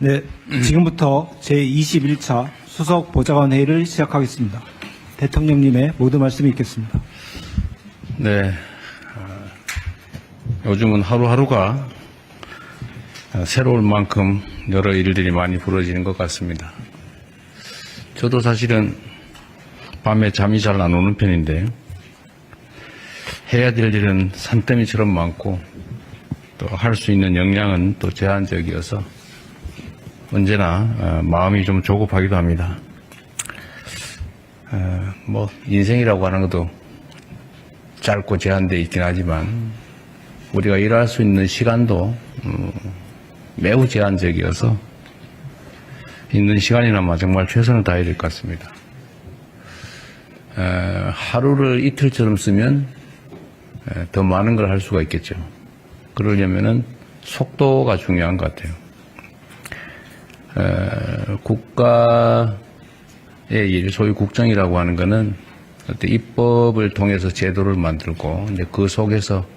네, 지금부터 제21차 수석 보좌관 회의를 시작하겠습니다. 대통령님의 모든 말씀이 있겠습니다. 네, 요즘은 하루하루가 새로울 만큼 여러 일들이 많이 벌어지는 것 같습니다. 저도 사실은 밤에 잠이 잘 안 오는 편인데 해야 될 일은 산더미처럼 많고 또 할 수 있는 역량은 또 제한적이어서 언제나 마음이 좀 조급하기도 합니다. 뭐 인생이라고 하는 것도 짧고 제한되어 있긴 하지만 우리가 일할 수 있는 시간도 매우 제한적이어서 있는 시간이나마 정말 최선을 다해야 될 것 같습니다. 하루를 이틀처럼 쓰면 더 많은 걸 할 수가 있겠죠. 그러려면은 속도가 중요한 것 같아요. 국가의 일, 소위 국정이라고 하는 것은 어떤 입법을 통해서 제도를 만들고 이제 그 속에서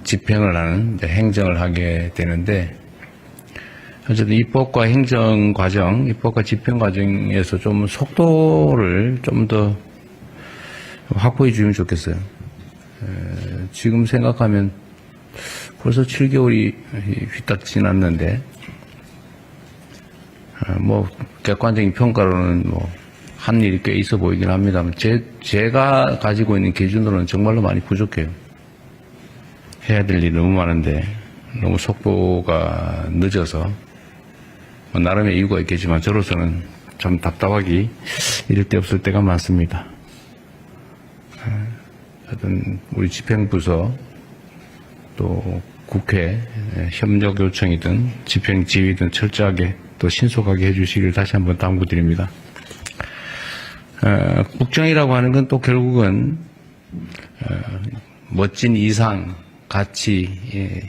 집행을 하는 이제 행정을 하게 되는데, 어쨌든 입법과 행정 과정, 입법과 집행 과정에서 좀 속도를 좀 더 확보해 주면 좋겠어요. 지금 생각하면 벌써 7개월이 휘딱 지났는데, 뭐 객관적인 평가로는 뭐 한 일이 꽤 있어 보이긴 합니다만 제가 가지고 있는 기준으로는 정말로 많이 부족해요. 해야 될 일이 너무 많은데 너무 속도가 늦어서 뭐 나름의 이유가 있겠지만 저로서는 참 답답하기 이럴 데 없을 때가 많습니다. 하여튼 우리 집행부서 또 국회 협력 요청이든 집행 지휘든 철저하게 또 신속하게 해주시기를 다시 한번 당부드립니다. 국정이라고 하는 건 또 결국은 멋진 이상, 가치,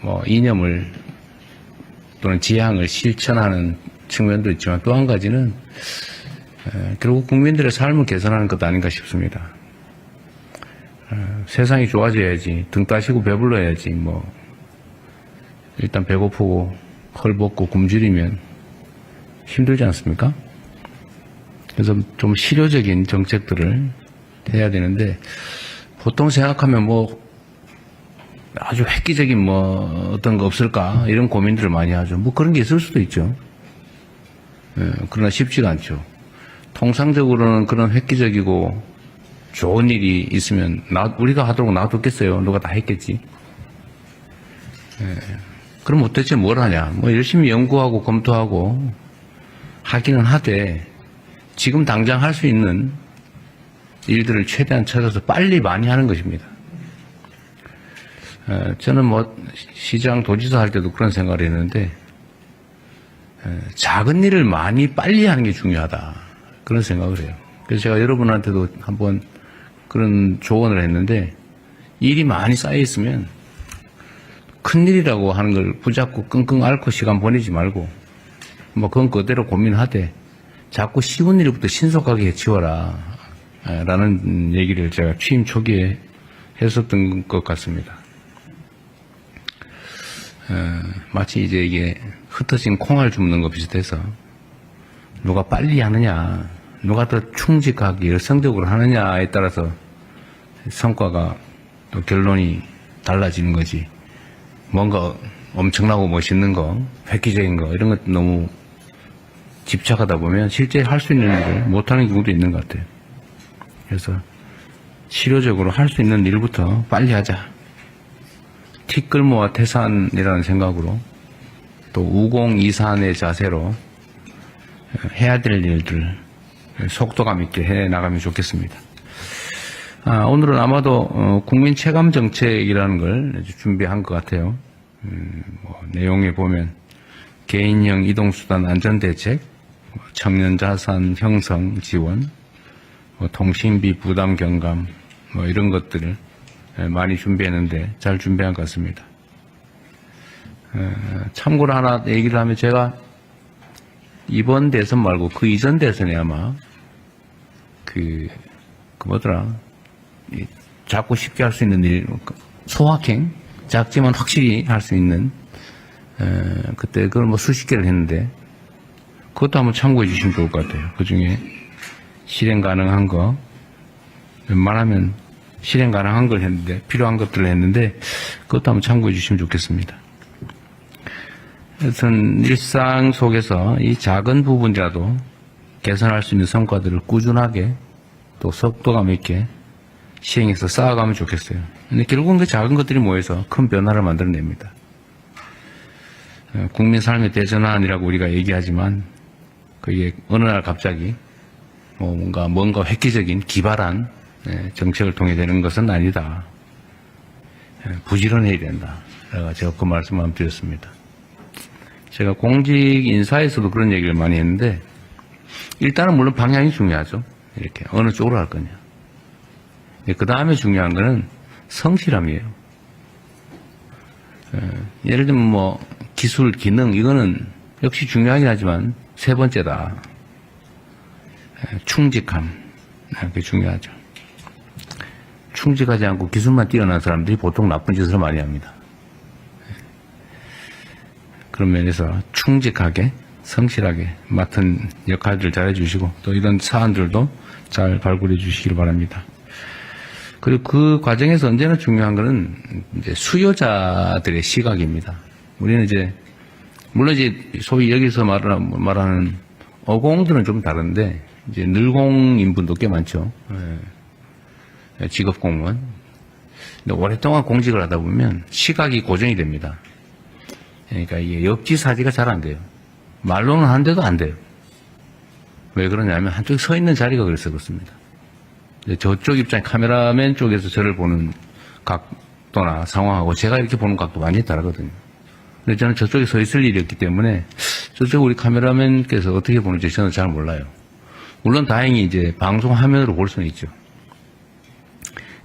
뭐 이념을 또는 지향을 실천하는 측면도 있지만 또 한 가지는 결국 국민들의 삶을 개선하는 것 아닌가 싶습니다. 세상이 좋아져야지, 등 따시고 배불러야지, 뭐 일단 배고프고 헐벗고 굶주리면 힘들지 않습니까? 그래서 좀 실효적인 정책들을 해야 되는데, 보통 생각하면 뭐 아주 획기적인 뭐 어떤 거 없을까 이런 고민들을 많이 하죠. 뭐 그런 게 있을 수도 있죠. 그러나 쉽지가 않죠. 통상적으로는 그런 획기적이고 좋은 일이 있으면 우리가 하도록 놔뒀겠어요. 누가 다 했겠지. 그럼 도대체 뭘 하냐? 뭐 열심히 연구하고 검토하고 하기는 하되 지금 당장 할 수 있는 일들을 최대한 찾아서 빨리 많이 하는 것입니다. 저는 뭐 시장 도지사 할 때도 그런 생각을 했는데, 작은 일을 많이 빨리 하는 게 중요하다 그런 생각을 해요. 그래서 제가 여러분한테도 한번 그런 조언을 했는데, 일이 많이 쌓여 있으면 큰일이라고 하는 걸 붙잡고 끙끙 앓고 시간 보내지 말고 뭐 그건 그대로 고민하되 자꾸 쉬운 일부터 신속하게 해치워라 라는 얘기를 제가 취임 초기에 했었던 것 같습니다. 마치 이제 이게 흩어진 콩알 줍는 것 비슷해서 누가 빨리 하느냐, 누가 더 충직하게 열성적으로 하느냐에 따라서 성과가 또 결론이 달라지는 거지. 뭔가 엄청나고 멋있는 거, 획기적인 거 이런 것 너무 집착하다 보면 실제 할 수 있는 일을 못하는 경우도 있는 것 같아요. 그래서 실효적으로 할 수 있는 일부터 빨리 하자. 티끌모아 태산이라는 생각으로 또 우공이산의 자세로 해야 될 일들 속도감 있게 해나가면 좋겠습니다. 오늘은 아마도 국민 체감 정책이라는 걸 준비한 것 같아요. 뭐 내용에 보면 개인형 이동수단 안전대책, 청년 자산 형성 지원, 통신비 부담 경감, 뭐 이런 것들을 많이 준비했는데 잘 준비한 것 같습니다. 참고로 하나 얘기를 하면 제가 이번 대선 말고 그 이전 대선에 아마 자꾸 쉽게 할 수 있는 일, 소확행, 작지만 확실히 할 수 있는 그때 그걸 뭐 수십 개를 했는데 그것도 한번 참고해 주시면 좋을 것 같아요. 그 중에 실행 가능한 거 웬만하면 실행 가능한 걸 했는데 필요한 것들을 했는데 그것도 한번 참고해 주시면 좋겠습니다. 하여튼 일상 속에서 이 작은 부분이라도 개선할 수 있는 성과들을 꾸준하게 또 속도감 있게 시행해서 쌓아가면 좋겠어요. 근데 결국은 그 작은 것들이 모여서 큰 변화를 만들어냅니다. 국민 삶의 대전환이라고 우리가 얘기하지만 그게 어느 날 갑자기 뭔가 획기적인 기발한 정책을 통해 되는 것은 아니다. 부지런해야 된다. 제가 그 말씀 한번 드렸습니다. 제가 공직 인사에서도 그런 얘기를 많이 했는데 일단은 물론 방향이 중요하죠. 이렇게 어느 쪽으로 할 거냐. 그 다음에 중요한 거는 성실함이에요. 예를 들면 뭐 기술, 기능 이거는 역시 중요하긴 하지만 세 번째다. 충직함. 그게 중요하죠. 충직하지 않고 기술만 뛰어난 사람들이 보통 나쁜 짓을 많이 합니다. 그런 면에서 충직하게 성실하게 맡은 역할들을 잘 해주시고 또 이런 사안들도 잘 발굴해 주시길 바랍니다. 그리고 그 과정에서 언제나 중요한 것은 이제 수요자들의 시각입니다. 우리는 이제 물론 이제 소위 여기서 말하는 어공들은 좀 다른데 이제 늘공인 분도 꽤 많죠. 직업 공무원. 근데 오랫동안 공직을 하다 보면 시각이 고정이 됩니다. 그러니까 이게 역지사지가 잘 안 돼요. 말로는 하는데도 안 돼요. 왜 그러냐면 한쪽에 서 있는 자리가 그래서 그렇습니다. 저쪽 입장 카메라맨 쪽에서 저를 보는 각도나 상황하고 제가 이렇게 보는 각도 많이 다르거든요. 근데 저는 저쪽에 서 있을 일이 없기 때문에 저쪽 우리 카메라맨께서 어떻게 보는지 저는 잘 몰라요. 물론 다행히 이제 방송 화면으로 볼 수는 있죠.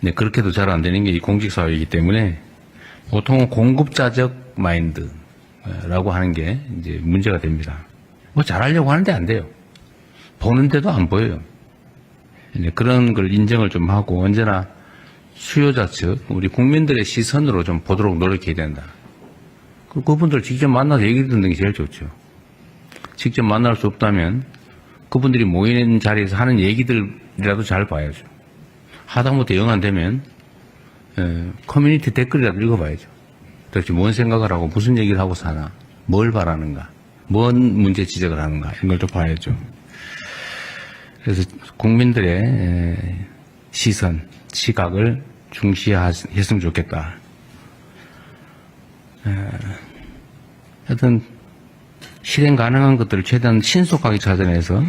근데 그렇게도 잘 안 되는 게 이 공직사회이기 때문에 보통은 공급자적 마인드라고 하는 게 이제 문제가 됩니다. 뭐 잘하려고 하는데 안 돼요. 보는데도 안 보여요. 이제 그런 걸 인정을 좀 하고 언제나 수요자 측, 우리 국민들의 시선으로 좀 보도록 노력해야 된다. 그분들 직접 만나서 얘기 듣는 게 제일 좋죠. 직접 만날 수 없다면 그분들이 모이는 자리에서 하는 얘기들이라도 잘 봐야죠. 하다못해 영 안 되면 커뮤니티 댓글이라도 읽어봐야죠. 도대체 뭔 생각을 하고 무슨 얘기를 하고 사나, 뭘 바라는가, 뭔 문제 지적을 하는가 이런 걸 좀 봐야죠. 그래서 국민들의 시선, 시각을 중시했으면 좋겠다. 하여튼 실행 가능한 것들을 최대한 신속하게 찾아내서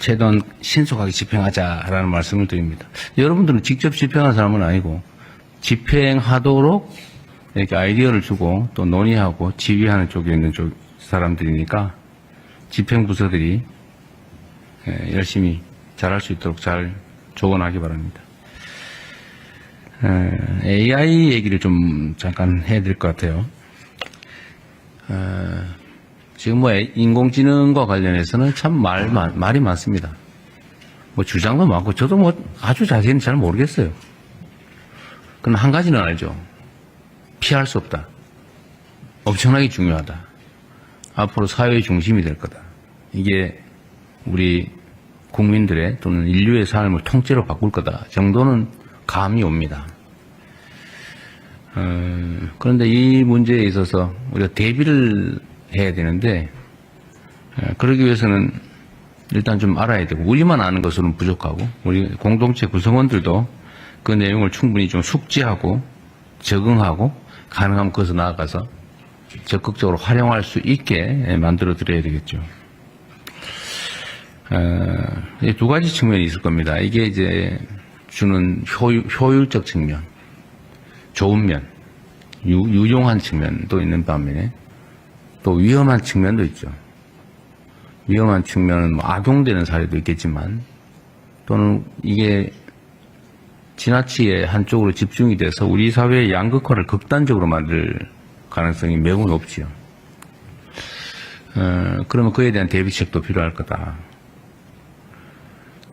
최대한 신속하게 집행하자라는 말씀을 드립니다. 여러분들은 직접 집행한 사람은 아니고 집행하도록 이렇게 아이디어를 주고 또 논의하고 지휘하는 쪽에 있는 사람들이니까 집행부서들이 열심히 잘할 수 있도록 잘 조언하기 바랍니다. AI 얘기를 좀 잠깐 해야 될 것 같아요. 지금 뭐 인공지능과 관련해서는 참 말이 많습니다. 뭐 주장도 많고 저도 뭐 아주 자세히는 잘 모르겠어요. 그럼 한 가지는 알죠. 피할 수 없다. 엄청나게 중요하다. 앞으로 사회의 중심이 될 거다. 이게 우리 국민들의 또는 인류의 삶을 통째로 바꿀 거다 정도는 감이 옵니다. 그런데 이 문제에 있어서 우리가 대비를 해야 되는데 그러기 위해서는 일단 좀 알아야 되고 우리만 아는 것으로는 부족하고 우리 공동체 구성원들도 그 내용을 충분히 좀 숙지하고 적응하고 가능하면 거기서 나아가서 적극적으로 활용할 수 있게 만들어 드려야 되겠죠. 두 가지 측면이 있을 겁니다. 이게 이제 주는 효율적 측면, 좋은 면, 유용한 측면도 있는 반면에 또 위험한 측면도 있죠. 위험한 측면은 뭐 악용되는 사례도 있겠지만 또는 이게 지나치게 한쪽으로 집중이 돼서 우리 사회의 양극화를 극단적으로 만들 가능성이 매우 높지요. 그러면 그에 대한 대비책도 필요할 거다.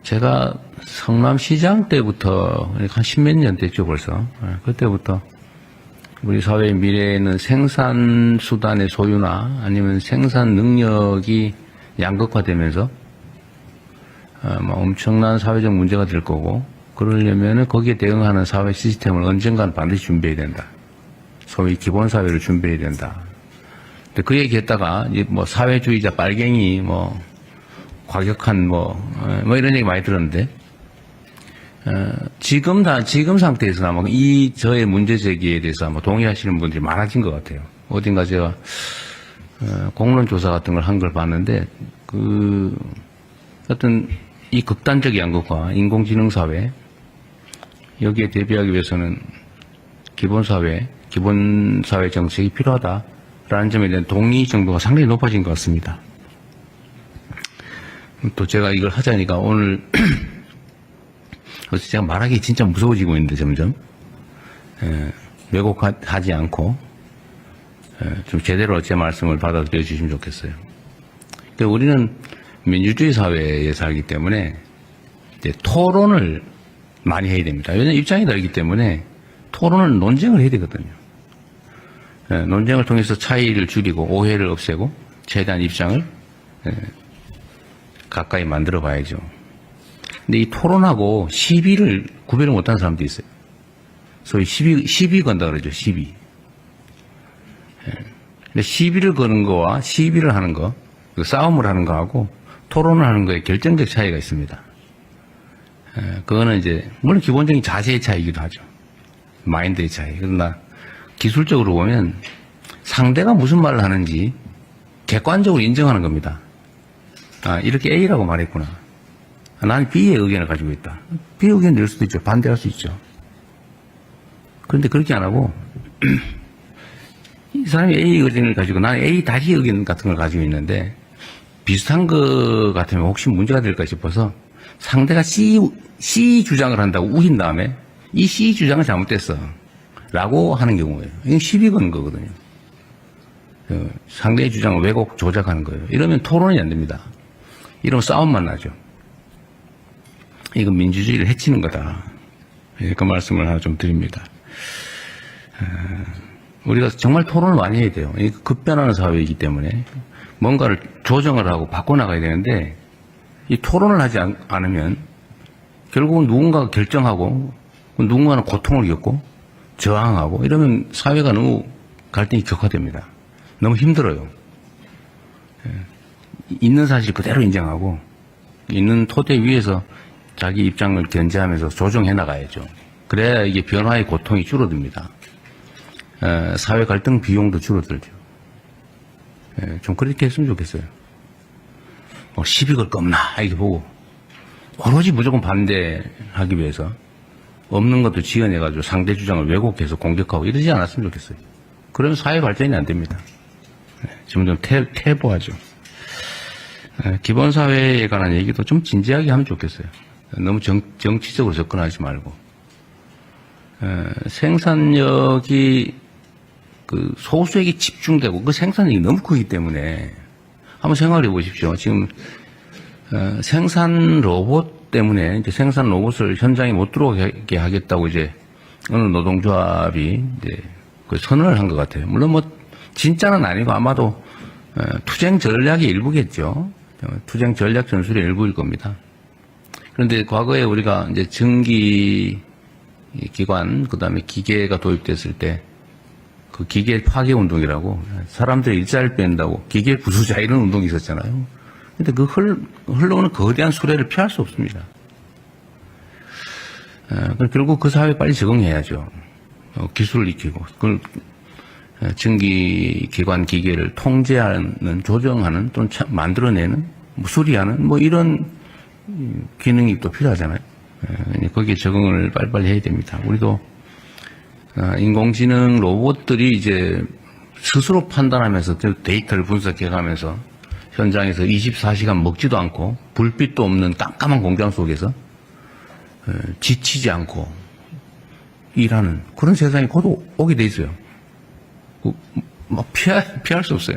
제가 성남시장 때부터 한 십몇 년 됐죠 벌써. 그때부터 우리 사회의 미래에는 생산 수단의 소유나 아니면 생산 능력이 양극화되면서 엄청난 사회적 문제가 될 거고, 그러려면 거기에 대응하는 사회 시스템을 언젠간 반드시 준비해야 된다. 소위 기본 사회를 준비해야 된다. 근데 그 얘기했다가 사회주의자 빨갱이 과격한 이런 얘기 많이 들었는데, 지금 상태에서는 아마 저의 문제 제기에 대해서 아마 동의하시는 분들이 많아진 것 같아요. 어딘가 제가 공론 조사 같은 걸 한 걸 봤는데, 어떤 이 극단적 양극화, 인공지능 사회, 여기에 대비하기 위해서는 기본 사회 정책이 필요하다라는 점에 대한 동의 정도가 상당히 높아진 것 같습니다. 또 제가 이걸 하자니까 오늘 제가 말하기 진짜 무서워지고 있는데 점점 왜곡하지 않고 좀 제대로 제 말씀을 받아들여 주시면 좋겠어요. 그러니까 우리는 민주주의 사회에 살기 때문에 이제 토론을 많이 해야 됩니다. 왜냐하면 입장이 다르기 때문에 토론을 논쟁을 해야 되거든요. 논쟁을 통해서 차이를 줄이고 오해를 없애고 최대한 입장을 가까이 만들어 봐야죠. 근데 이 토론하고 시비를 구별을 못하는 사람도 있어요. 소위 시비 건다 그러죠. 시비. 근데 시비를 거는 거와 시비를 하는 거, 싸움을 하는 거하고 토론을 하는 거에 결정적 차이가 있습니다. 그거는 이제 물론 기본적인 자세의 차이이기도 하죠. 마인드의 차이. 그러나 기술적으로 보면 상대가 무슨 말을 하는지 객관적으로 인정하는 겁니다. 이렇게 A라고 말했구나. 나는 B의 의견을 가지고 있다. B의 의견을 낼 수도 있죠. 반대할 수 있죠. 그런데 그렇게 안 하고 이 사람이 A 의견을 가지고 나는 A 다시 의견 같은 걸 가지고 있는데 비슷한 거 같으면 혹시 문제가 될까 싶어서 상대가 C 주장을 한다고 우긴 다음에 이 C 주장은 잘못됐어 라고 하는 경우예요. 이건 시비 거는 거거든요. 상대의 주장을 왜곡 조작하는 거예요. 이러면 토론이 안 됩니다. 이러면 싸움만 나죠. 이건 민주주의를 해치는 거다. 그 말씀을 하나 좀 드립니다. 우리가 정말 토론을 많이 해야 돼요. 급변하는 사회이기 때문에 뭔가를 조정을 하고 바꿔나가야 되는데 이 토론을 하지 않으면 결국은 누군가가 결정하고 누군가는 고통을 겪고 저항하고 이러면 사회가 너무 갈등이 격화됩니다. 너무 힘들어요. 있는 사실 그대로 인정하고 있는 토대 위에서 자기 입장을 견제하면서 조정해 나가야죠. 그래야 이게 변화의 고통이 줄어듭니다. 사회 갈등 비용도 줄어들죠. 좀 그렇게 했으면 좋겠어요. 시비 걸 겁나 이렇게 보고 오로지 무조건 반대하기 위해서 없는 것도 지어내가지고 상대 주장을 왜곡해서 공격하고 이러지 않았으면 좋겠어요. 그러면 사회 발전이 안 됩니다. 지금 좀 퇴보하죠. 기본 사회에 관한 얘기도 좀 진지하게 하면 좋겠어요. 너무 정치적으로 접근하지 말고. 생산력이 그 소수에게 집중되고 그 생산력이 너무 크기 때문에 한번 생각해 보십시오. 지금 생산 로봇 때문에 이제 생산 로봇을 현장에 못 들어오게 하겠다고 이제 어느 노동조합이 이제 그 선언을 한 것 같아요. 물론 진짜는 아니고 아마도 투쟁 전략의 일부겠죠. 투쟁 전략 전술의 일부일 겁니다. 그런데 과거에 우리가 이제 전기 기관 그다음에 기계가 도입됐을 때 그 기계 파괴 운동이라고 사람들이 일자리를 뺀다고 기계 부수자 이런 운동이 있었잖아요. 근데 그 흘러오는 거대한 수레를 피할 수 없습니다. 결국 그 사회에 빨리 적응해야죠. 기술을 익히고 그걸 전기기관 기계를 통제하는, 조정하는 또는 만들어내는, 수리하는 이런 기능이 또 필요하잖아요. 거기에 적응을 빨리빨리 해야 됩니다. 우리도 인공지능 로봇들이 이제 스스로 판단하면서 데이터를 분석해가면서 현장에서 24시간 먹지도 않고 불빛도 없는 깜깜한 공장 속에서 지치지 않고 일하는 그런 세상이 곧 오게 돼 있어요. 피할 수 없어요.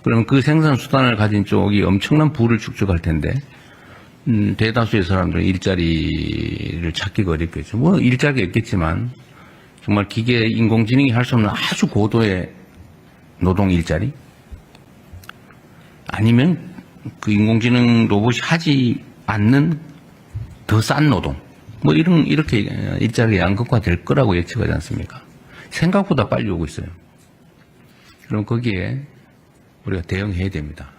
그러면 그 생산 수단을 가진 쪽이 엄청난 부를 축적할 텐데, 대다수의 사람들은 일자리를 찾기가 어렵겠죠. 일자리가 있겠지만, 정말 기계 인공지능이 할 수 없는 아주 고도의 노동 일자리? 아니면 그 인공지능 로봇이 하지 않는 더 싼 노동? 뭐 이렇게 일자리가 양극화될 거라고 예측하지 않습니까? 생각보다 빨리 오고 있어요. 그럼 거기에 우리가 대응해야 됩니다.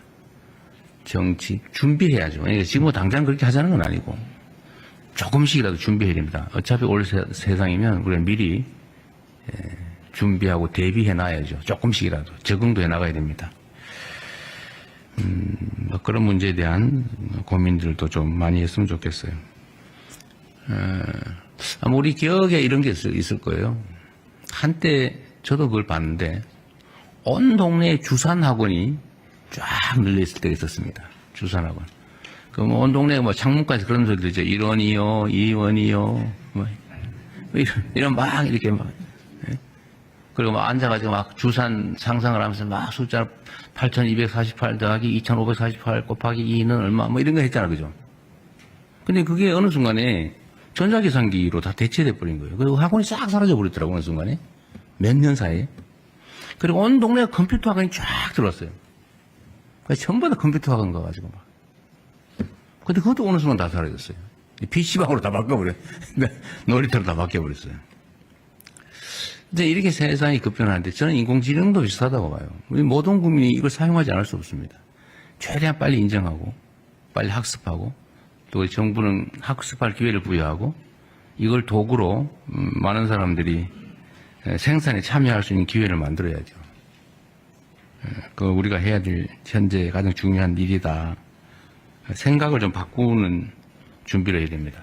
정치, 준비해야죠. 그러니까 지금 뭐 당장 그렇게 하자는 건 아니고 조금씩이라도 준비해야 됩니다. 어차피 올 세상이면 우리가 미리 준비하고 대비해 놔야죠. 조금씩이라도 적응도 해 나가야 됩니다. 뭐 그런 문제에 대한 고민들도 좀 많이 했으면 좋겠어요. 아마 우리 기억에 이런 게 있을 거예요. 한때 저도 그걸 봤는데 온 동네에 주산학원이 쫙 늘려있을 때가 있었습니다. 주산학원. 그럼 온 동네에 뭐 창문까지 그런 소리 들죠. 1원이요, 2원이요, 뭐 이런 막 이렇게 막. 그리고 막 앉아가지고 막 주산 상상을 하면서 막 숫자 8248 더하기 2548 곱하기 2는 얼마 뭐 이런 거 했잖아. 그죠? 근데 그게 어느 순간에 전자계산기로 다 대체돼 버린 거예요. 그리고 학원이 싹 사라져 버렸더라고요. 어느 순간에. 몇 년 사이에. 그리고 온 동네에 컴퓨터 학원이 쫙 들어왔어요. 전부 다 컴퓨터 학원 가가지고 막. 근데 그것도 어느 순간 다 사라졌어요. PC방으로 다 바꿔버려요. 놀이터로 다 바뀌어버렸어요. 이제 이렇게 세상이 급변하는데 저는 인공지능도 비슷하다고 봐요. 우리 모든 국민이 이걸 사용하지 않을 수 없습니다. 최대한 빨리 인정하고, 빨리 학습하고, 또 정부는 학습할 기회를 부여하고, 이걸 도구로 많은 사람들이 생산에 참여할 수 있는 기회를 만들어야죠. 그 우리가 해야 될 현재 가장 중요한 일이다. 생각을 좀 바꾸는 준비를 해야 됩니다.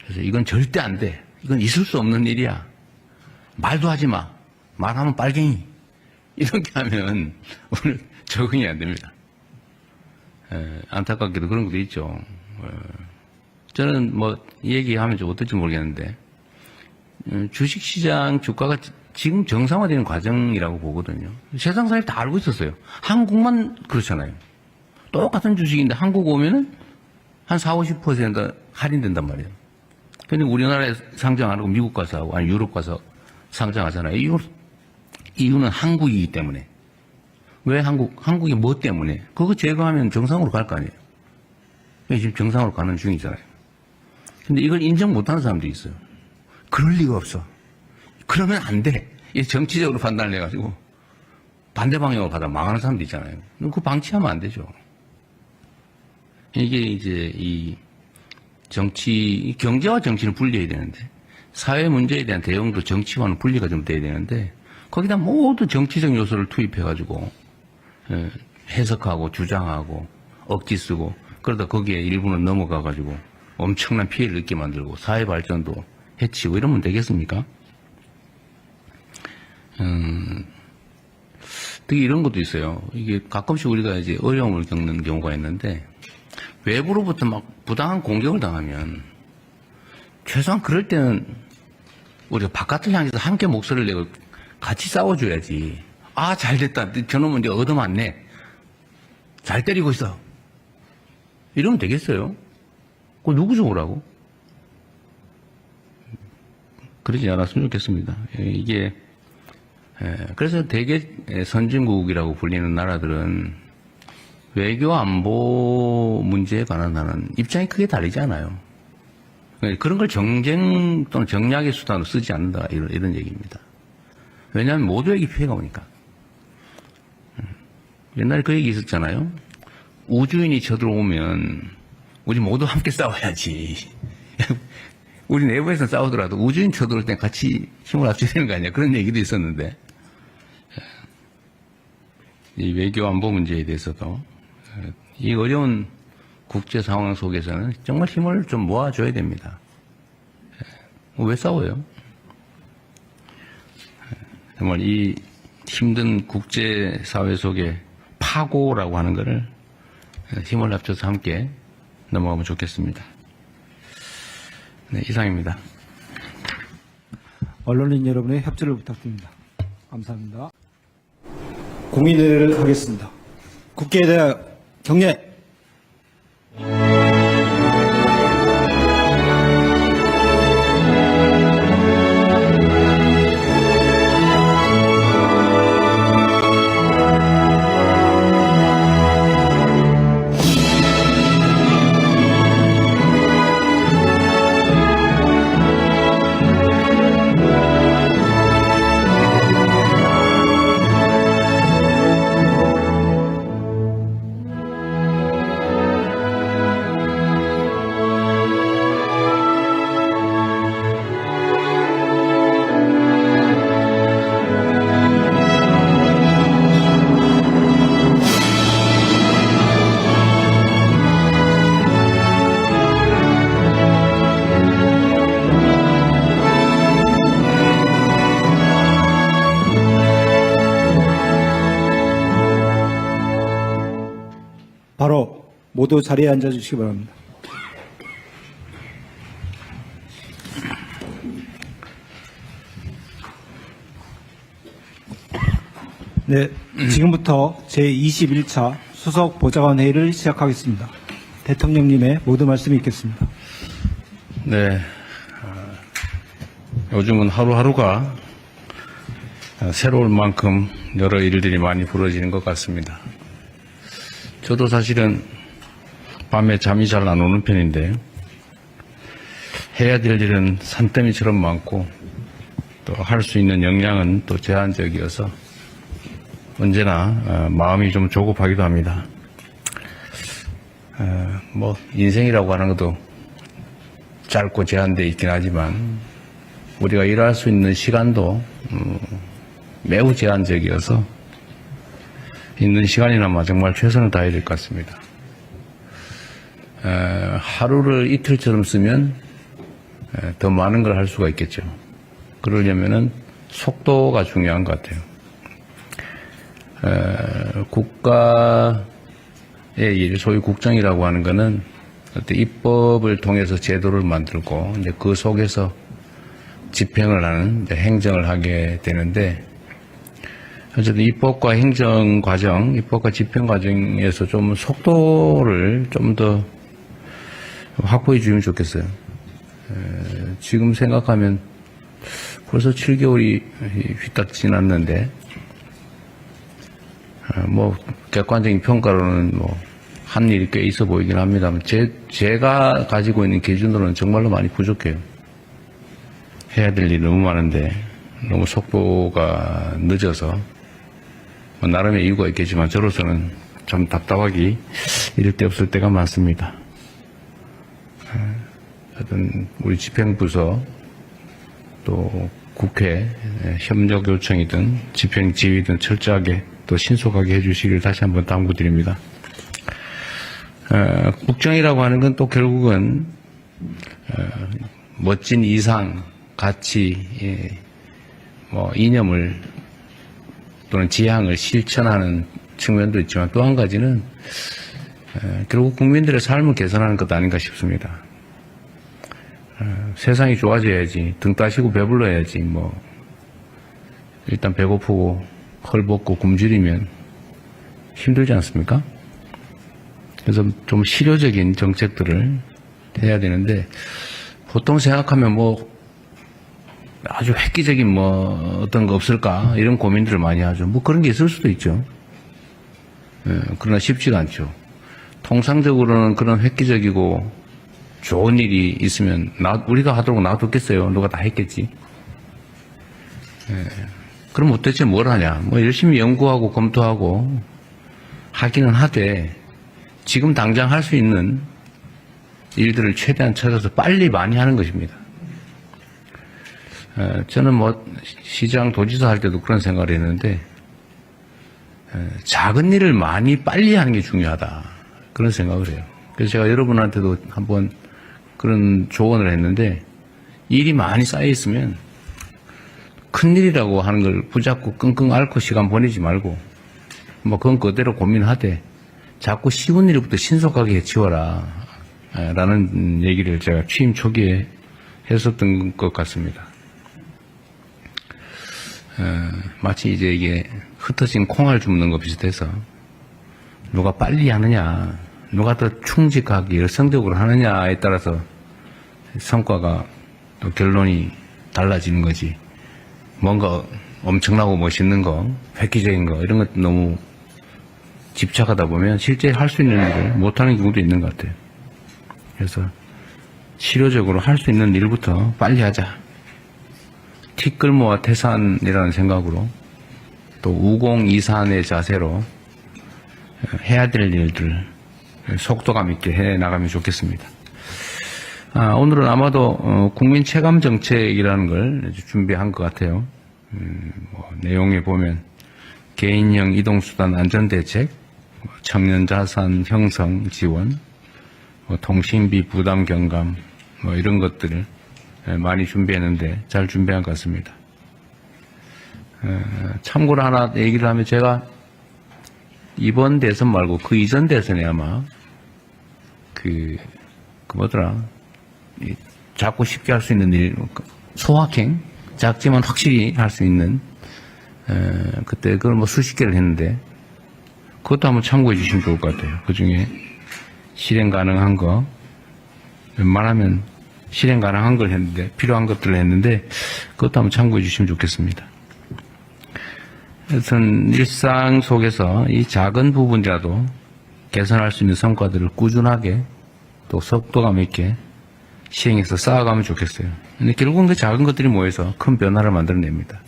그래서 이건 절대 안 돼. 이건 있을 수 없는 일이야. 말도 하지 마. 말하면 빨갱이. 이렇게 하면 오늘 적응이 안 됩니다. 안타깝게도 그런 것도 있죠. 저는 뭐 얘기하면 좀 어떨지 모르겠는데 주식시장 주가가 지금 정상화되는 과정이라고 보거든요. 세상 사람이 다 알고 있었어요. 한국만 그렇잖아요. 똑같은 주식인데 한국 오면은 한 40~50% 할인된단 말이에요. 근데 우리나라에 상장 안 하고 미국 가서 하고 아니 유럽 가서 상장하잖아요. 이유는 한국이기 때문에. 왜 한국이 뭐 때문에? 그거 제거하면 정상으로 갈 거 아니에요. 지금 정상으로 가는 중이잖아요. 근데 이걸 인정 못하는 사람들이 있어요. 그럴 리가 없어. 그러면 안 돼. 이게 정치적으로 판단을 해가지고 반대 방향으로 가다 망하는 사람도 있잖아요. 그거 방치하면 안 되죠. 이게 이제 이 경제와 정치는 분리해야 되는데 사회 문제에 대한 대응도 정치와는 분리가 좀 돼야 되는데 거기다 모두 정치적 요소를 투입해가지고 해석하고 주장하고 억지 쓰고 그러다 거기에 일부는 넘어가가지고 엄청난 피해를 입게 만들고 사회 발전도 해치고 이러면 되겠습니까? 특히 이런 것도 있어요. 이게 가끔씩 우리가 이제 어려움을 겪는 경우가 있는데 외부로부터 막 부당한 공격을 당하면 최소한 그럴 때는 우리가 바깥을 향해서 함께 목소리를 내고 같이 싸워줘야지. 아, 잘 됐다. 저놈은 이제 얻어맞네. 잘 때리고 있어. 이러면 되겠어요? 그거 누구 좋으라고? 그러지 않았으면 좋겠습니다. 이게 그래서 대개 선진국이라고 불리는 나라들은 외교 안보 문제에 관한 입장이 크게 다르지 않아요. 그런 걸 정쟁 또는 정략의 수단으로 쓰지 않는다 이런 얘기입니다. 왜냐하면 모두에게 피해가 오니까. 옛날에 그 얘기 있었잖아요. 우주인이 쳐들어오면 우리 모두 함께 싸워야지. 우리 내부에서 싸우더라도 우주인 쳐들어올 땐 같이 힘을 합쳐야 되는 거 아니야. 그런 얘기도 있었는데 이 외교 안보 문제에 대해서도 이 어려운 국제 상황 속에서는 정말 힘을 좀 모아줘야 됩니다. 왜 싸워요? 정말 이 힘든 국제사회 속에 파고라고 하는 것을 힘을 합쳐서 함께 넘어가면 좋겠습니다. 네, 이상입니다. 언론인 여러분의 협조를 부탁드립니다. 감사합니다. 공의대회를 하겠습니다. 국회대학 경례. 모두 자리에 앉아주시기 바랍니다. 네, 지금부터 제21차 수석 보좌관 회의를 시작하겠습니다. 대통령님의 모든 말씀이 있겠습니다. 네. 요즘은 하루하루가 새로울 만큼 여러 일들이 많이 벌어지는 것 같습니다. 저도 사실은 밤에 잠이 잘 안 오는 편인데 해야 될 일은 산더미처럼 많고 또 할 수 있는 역량은 또 제한적이어서 언제나 마음이 좀 조급하기도 합니다. 뭐 인생이라고 하는 것도 짧고 제한되어 있긴 하지만 우리가 일할 수 있는 시간도 매우 제한적이어서 있는 시간이나마 정말 최선을 다해야 될 것 같습니다. 하루를 이틀처럼 쓰면 더 많은 걸 할 수가 있겠죠. 그러려면은 속도가 중요한 것 같아요. 국가의 일, 소위 국정이라고 하는 것은 어떤 입법을 통해서 제도를 만들고 이제 그 속에서 집행을 하는 이제 행정을 하게 되는데 어쨌든 입법과 행정 과정, 입법과 집행 과정에서 좀 속도를 좀 더 확보해 주면 좋겠어요. 지금 생각하면 벌써 7개월이 휘딱 지났는데 뭐 객관적인 평가로는 뭐 한 일이 꽤 있어 보이긴 합니다만 제가 가지고 있는 기준으로는 정말로 많이 부족해요. 해야 될 일이 너무 많은데 너무 속도가 늦어서 뭐 나름의 이유가 있겠지만 저로서는 좀 답답하기 이럴 데 없을 때가 많습니다. 하여튼 우리 집행부서 또 국회 협력 요청이든 집행 지휘든 철저하게 또 신속하게 해주시길 다시 한번 당부드립니다. 국정이라고 하는 건 또 결국은 멋진 이상, 가치, 뭐 이념을 또는 지향을 실천하는 측면도 있지만 또 한 가지는 결국 국민들의 삶을 개선하는 것 아닌가 싶습니다. 세상이 좋아져야지, 등 따시고 배불러야지, 뭐 일단 배고프고 헐벗고 굶주리면 힘들지 않습니까? 그래서 좀 실효적인 정책들을 해야 되는데 보통 생각하면 뭐 아주 획기적인 뭐 어떤 거 없을까 이런 고민들을 많이 하죠. 뭐 그런 게 있을 수도 있죠. 그러나 쉽지가 않죠. 통상적으로는 그런 획기적이고 좋은 일이 있으면 우리가 하도록 놔뒀겠어요. 누가 다 했겠지. 그럼 도대체 뭘 하냐. 뭐 열심히 연구하고 검토하고 하기는 하되 지금 당장 할 수 있는 일들을 최대한 찾아서 빨리 많이 하는 것입니다. 저는 뭐 시장 도지사 할 때도 그런 생각을 했는데 작은 일을 많이 빨리 하는 게 중요하다. 그런 생각을 해요. 그래서 제가 여러분한테도 한번 그런 조언을 했는데 일이 많이 쌓여 있으면 큰일이라고 하는 걸 붙잡고 끙끙 앓고 시간 보내지 말고 뭐 그건 그대로 고민하되 자꾸 쉬운 일부터 신속하게 해치워라 라는 얘기를 제가 취임 초기에 했었던 것 같습니다. 마치 이제 이게 흩어진 콩알 줍는 것 비슷해서 누가 빨리 하느냐, 누가 더 충직하게 열성적으로 하느냐에 따라서 성과가 또 결론이 달라지는 거지. 뭔가 엄청나고 멋있는 거, 획기적인 거 이런 것 너무 집착하다 보면 실제 할 수 있는 일을 못하는 경우도 있는 것 같아요. 그래서 실효적으로 할 수 있는 일부터 빨리 하자. 티끌모아 태산이라는 생각으로 또 우공이산의 자세로 해야 될 일들 속도감 있게 해 나가면 좋겠습니다. 오늘은 아마도 국민 체감 정책이라는 걸 준비한 것 같아요. 뭐 내용에 보면 개인형 이동수단 안전대책, 청년 자산 형성 지원, 통신비 부담 경감, 뭐 이런 것들을 많이 준비했는데 잘 준비한 것 같습니다. 참고로 하나 얘기를 하면 제가 이번 대선 말고 그 이전 대선에 아마 뭐더라. 작고 쉽게 할 수 있는 일, 소확행? 작지만 확실히 할 수 있는, 그때 그걸 뭐 수십 개를 했는데, 그것도 한번 참고해 주시면 좋을 것 같아요. 그 중에 실행 가능한 거, 웬만하면 실행 가능한 걸 했는데, 필요한 것들을 했는데, 그것도 한번 참고해 주시면 좋겠습니다. 하여튼, 일상 속에서 이 작은 부분이라도 개선할 수 있는 성과들을 꾸준하게 또 속도감 있게 시행해서 쌓아가면 좋겠어요. 근데 결국은 그 작은 것들이 모여서 큰 변화를 만들어냅니다.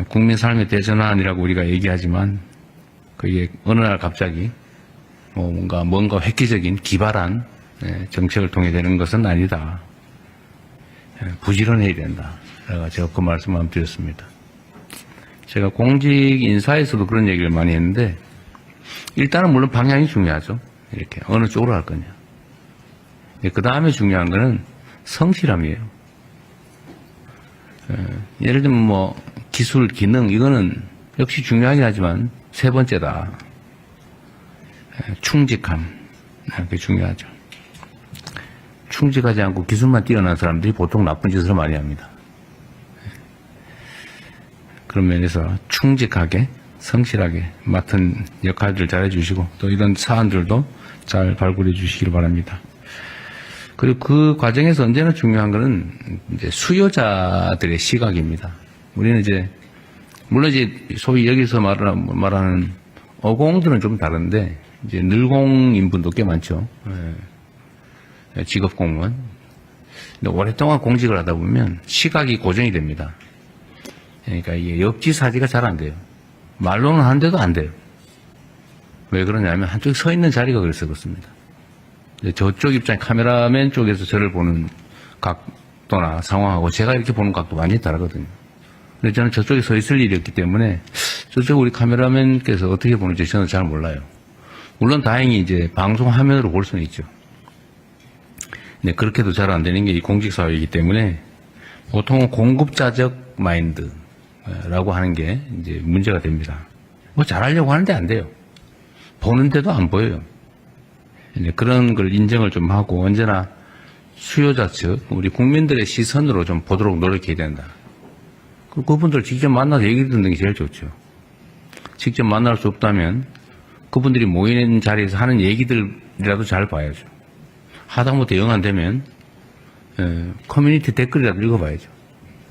국민 삶의 대전환이라고 우리가 얘기하지만 그게 어느 날 갑자기 뭔가 획기적인 기발한 정책을 통해 되는 것은 아니다. 부지런해야 된다. 제가 그 말씀 한번 드렸습니다. 제가 공직 인사에서도 그런 얘기를 많이 했는데 일단은 물론 방향이 중요하죠. 이렇게 어느 쪽으로 할 거냐. 그 다음에 중요한 거는 성실함이에요. 예를 들면 기술, 기능 이거는 역시 중요하긴 하지만 세 번째다. 충직함. 그게 중요하죠. 충직하지 않고 기술만 뛰어난 사람들이 보통 나쁜 짓을 많이 합니다. 그런 면에서 충직하게 성실하게 맡은 역할들을 잘 해주시고 또 이런 사안들도 잘 발굴해 주시기를 바랍니다. 그리고 그 과정에서 언제나 중요한 것은 이제 수요자들의 시각입니다. 우리는 물론 소위 여기서 말하는 어공들은 좀 다른데 이제 늘공인 분도 꽤 많죠. 직업 공무원. 근데 오랫동안 공직을 하다 보면 시각이 고정이 됩니다. 그러니까 이게 역지사지가 잘 안 돼요. 말로는 하는데도 안 돼요. 왜 그러냐면 한쪽에 서 있는 자리가 그래서 그렇습니다. 저쪽 입장 카메라맨 쪽에서 저를 보는 각도나 상황하고 제가 이렇게 보는 각도 완전히 다르거든요. 근데 저는 저쪽에 서 있을 일이 없기 때문에 저쪽 우리 카메라맨께서 어떻게 보는지 저는 잘 몰라요. 물론 다행히 이제 방송 화면으로 볼 수는 있죠. 근데 그렇게도 잘 안 되는 게 이 공직사회이기 때문에 보통은 공급자적 마인드라고 하는 게 이제 문제가 됩니다. 잘하려고 하는데 안 돼요. 보는데도 안 보여요. 그런 걸 인정을 좀 하고 언제나 수요자 측, 우리 국민들의 시선으로 좀 보도록 노력해야 된다. 그분들 직접 만나서 얘기 듣는 게 제일 좋죠. 직접 만날 수 없다면 그분들이 모이는 자리에서 하는 얘기들이라도 잘 봐야죠. 하다못해 영 안 되면 커뮤니티 댓글이라도 읽어봐야죠.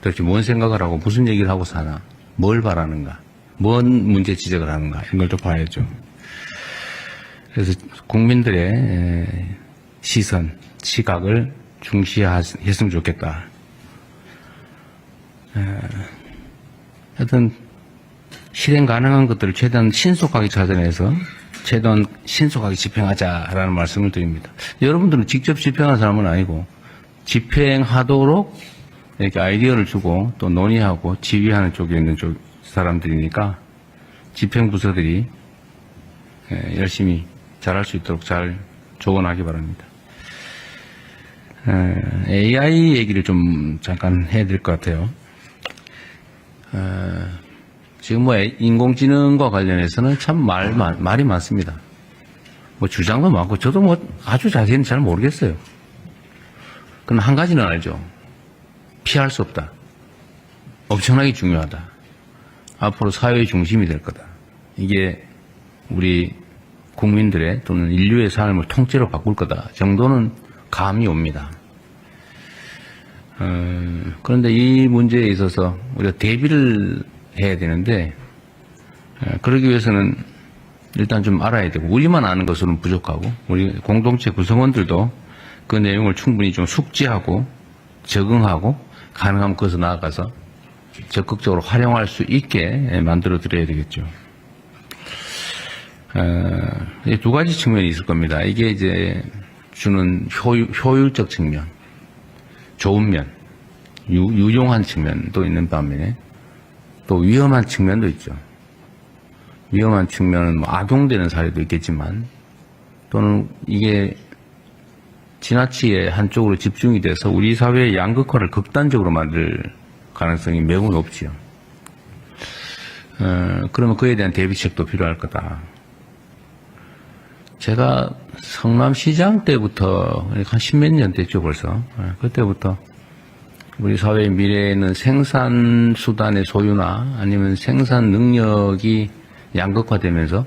도대체 뭔 생각을 하고 무슨 얘기를 하고 사나, 뭘 바라는가, 뭔 문제 지적을 하는가 이런 걸 좀 봐야죠. 그래서 국민들의 시선, 시각을 중시했으면 좋겠다. 하여튼 실행 가능한 것들을 최대한 신속하게 찾아내서 최대한 신속하게 집행하자라는 말씀을 드립니다. 여러분들은 직접 집행한 사람은 아니고 집행하도록 이렇게 아이디어를 주고 또 논의하고 지휘하는 쪽에 있는 사람들이니까 집행부서들이 열심히 잘할 수 있도록 잘 조언하기 바랍니다. AI 얘기를 좀 잠깐 해야 될 것 같아요. 지금 인공지능과 관련해서는 참 말이 많습니다. 주장도 많고 저도 아주 자세히는 잘 모르겠어요. 그럼 한 가지는 알죠. 피할 수 없다. 엄청나게 중요하다. 앞으로 사회의 중심이 될 거다. 이게 우리 국민들의 또는 인류의 삶을 통째로 바꿀 거다 정도는 감이 옵니다. 그런데 이 문제에 있어서 우리가 대비를 해야 되는데 그러기 위해서는 일단 좀 알아야 되고 우리만 아는 것으로는 부족하고 우리 공동체 구성원들도 그 내용을 충분히 좀 숙지하고 적응하고 가능하면 그것을 나아가서 적극적으로 활용할 수 있게 만들어 드려야 되겠죠. 두 가지 측면이 있을 겁니다. 이게 이제 주는 효율적 측면, 좋은 면, 유용한 측면도 있는 반면에 또 위험한 측면도 있죠. 위험한 측면은 악용되는 사례도 있겠지만 또는 이게 지나치게 한쪽으로 집중이 돼서 우리 사회의 양극화를 극단적으로 만들 가능성이 매우 높지요. 그러면 그에 대한 대비책도 필요할 거다. 제가 성남시장 때부터 한 십몇 년 됐죠 벌써. 그때부터 우리 사회의 미래에는 생산 수단의 소유나 아니면 생산 능력이 양극화되면서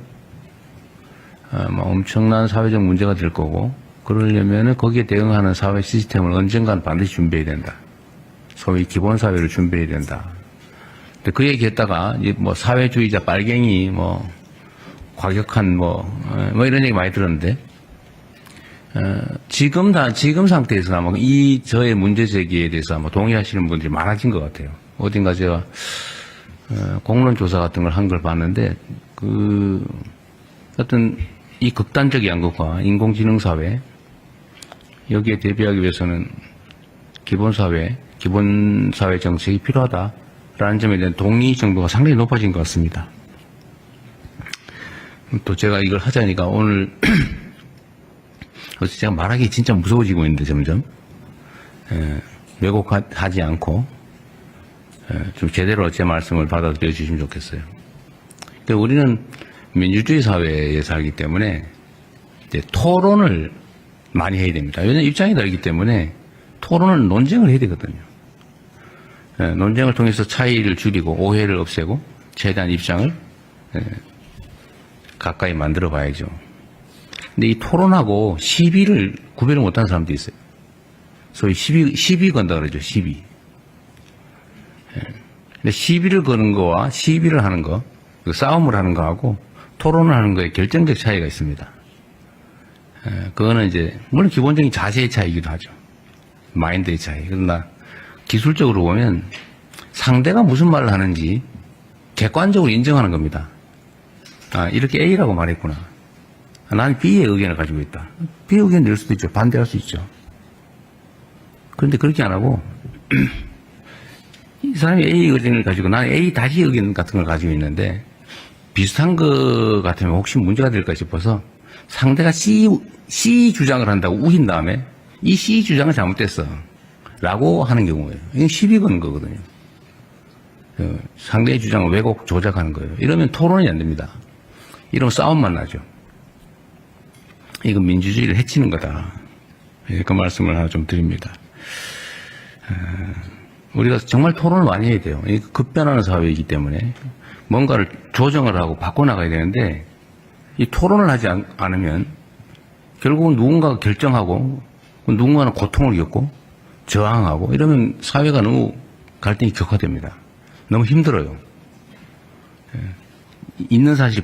엄청난 사회적 문제가 될 거고, 그러려면 거기에 대응하는 사회 시스템을 언젠간 반드시 준비해야 된다. 소위 기본 사회를 준비해야 된다. 근데 그 얘기했다가 뭐 사회주의자 빨갱이 뭐 과격한 뭐 이런 얘기 많이 들었는데, 지금 상태에서 아마 저의 문제 제기에 대해서 아마 동의하시는 분들이 많아진 것 같아요. 어딘가 제가 공론 조사 같은 걸 한 걸 봤는데, 어떤 이 극단적 양극화, 인공지능 사회, 여기에 대비하기 위해서는 기본 사회 정책이 필요하다라는 점에 대한 동의 정도가 상당히 높아진 것 같습니다. 또 제가 이걸 하자니까 오늘 제가 말하기 진짜 무서워지고 있는데 점점 왜곡하지 않고 좀 제대로 제 말씀을 받아들여 주시면 좋겠어요. 근데 우리는 민주주의 사회에 살기 때문에 이제 토론을 많이 해야 됩니다. 왜냐하면 입장이 다르기 때문에 토론은 논쟁을 해야 되거든요. 논쟁을 통해서 차이를 줄이고 오해를 없애고 최대한 입장을 가까이 만들어 봐야죠. 근데 이 토론하고 시비를 구별을 못하는 사람도 있어요. 소위 시비 건다 그러죠. 시비. 근데 시비를 거는 거와 시비를 하는 거, 싸움을 하는 거하고 토론을 하는 거에 결정적 차이가 있습니다. 그거는 이제 물론 기본적인 자세의 차이이기도 하죠. 마인드의 차이. 그러나 기술적으로 보면 상대가 무슨 말을 하는지 객관적으로 인정하는 겁니다. 이렇게 A라고 말했구나. 나는 B의 의견을 가지고 있다. B의 의견을 낼 수도 있죠. 반대할 수 있죠. 그런데 그렇게 안 하고 이 사람이 A 의견을 가지고 나는 A 다시 의견 같은 걸 가지고 있는데 비슷한 거 같으면 혹시 문제가 될까 싶어서 상대가 C 주장을 한다고 우긴 다음에 이 C 주장은 잘못됐어 라고 하는 경우예요. 이건 시비 거는 거거든요. 상대의 주장을 왜곡 조작하는 거예요. 이러면 토론이 안 됩니다. 이러면 싸움만 나죠. 이건 민주주의를 해치는 거다. 그 말씀을 하나 좀 드립니다. 우리가 정말 토론을 많이 해야 돼요. 급변하는 사회이기 때문에 뭔가를 조정을 하고 바꿔나가야 되는데 이 토론을 하지 않으면 결국은 누군가가 결정하고 누군가는 고통을 겪고 저항하고 이러면 사회가 너무 갈등이 격화됩니다. 너무 힘들어요. 있는 사실